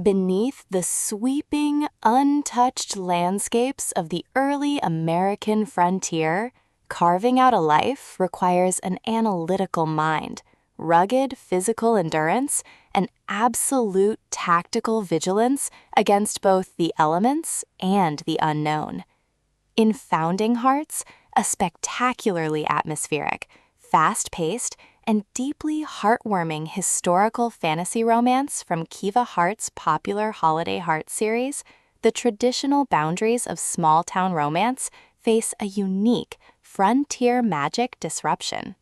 Beneath the sweeping, untouched landscapes of the early American frontier, carving out a life requires an analytical mind, rugged physical endurance, and absolute tactical vigilance against both the elements and the unknown. In Founding Hearts, a spectacularly atmospheric, fast-paced, and deeply heartwarming historical fantasy romance from Kiva Hart's popular Holiday Hearts series, the traditional boundaries of small-town romance face a unique, frontier magic disruption.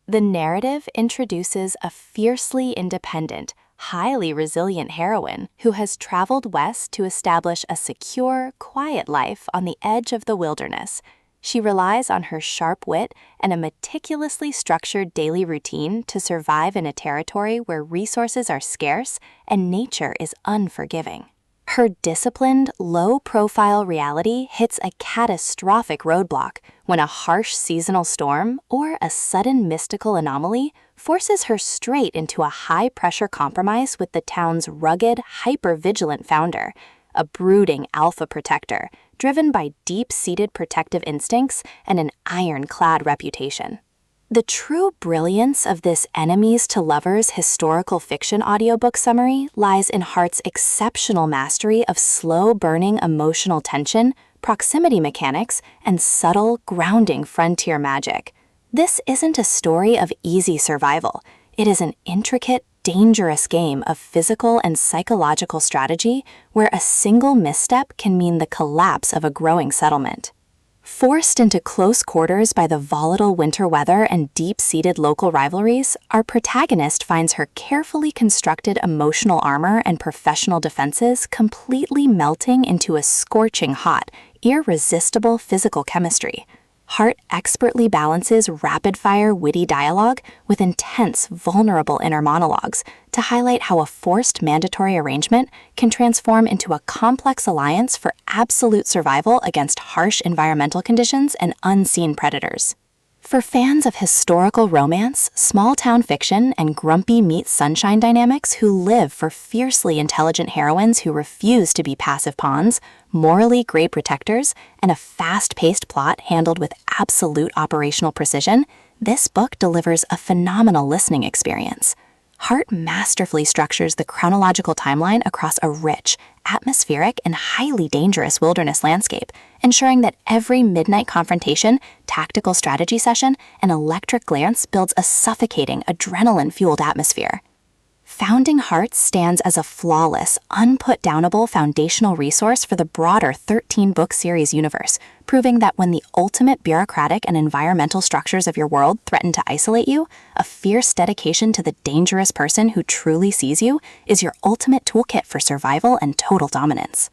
The narrative introduces a fiercely independent, highly resilient heroine who has traveled west to establish a secure, quiet life on the edge of the wilderness. She relies on her sharp wit and a meticulously structured daily routine to survive in a territory where resources are scarce and nature is unforgiving. Her disciplined, low-profile reality hits a catastrophic roadblock when a harsh seasonal storm or a sudden mystical anomaly forces her straight into a high-pressure compromise with the town's rugged, hyper-vigilant founder, a brooding alpha protector, driven by deep-seated protective instincts and an ironclad reputation. The true brilliance of this enemies to lovers historical fiction audiobook summary lies in Hart's exceptional mastery of slow-burning emotional tension, proximity mechanics, and subtle, grounding frontier magic. This isn't a story of easy survival. It is an intricate, dangerous game of physical and psychological strategy where a single misstep can mean the collapse of a growing settlement. Forced into close quarters by the volatile winter weather and deep-seated local rivalries, our protagonist finds her carefully constructed emotional armor and professional defenses completely melting into a scorching-hot, irresistible physical chemistry. Hart expertly balances rapid-fire witty dialogue with intense, vulnerable inner monologues to highlight how a forced mandatory arrangement can transform into a complex alliance for absolute survival against harsh environmental conditions and unseen predators. For fans of historical romance, small-town fiction, and grumpy meets sunshine dynamics who live for fiercely intelligent heroines who refuse to be passive pawns, morally gray protectors, and a fast-paced plot handled with absolute operational precision, this book delivers a phenomenal listening experience. Hart masterfully structures the chronological timeline across a rich, atmospheric, and highly dangerous wilderness landscape, ensuring that every midnight confrontation, tactical strategy session, and electric glance builds a suffocating, adrenaline-fueled atmosphere. Founding Hearts stands as a flawless, unput-downable foundational resource for the broader 13-book series universe, proving that when the ultimate bureaucratic and environmental structures of your world threaten to isolate you, a fierce dedication to the dangerous person who truly sees you is your ultimate toolkit for survival and total dominance.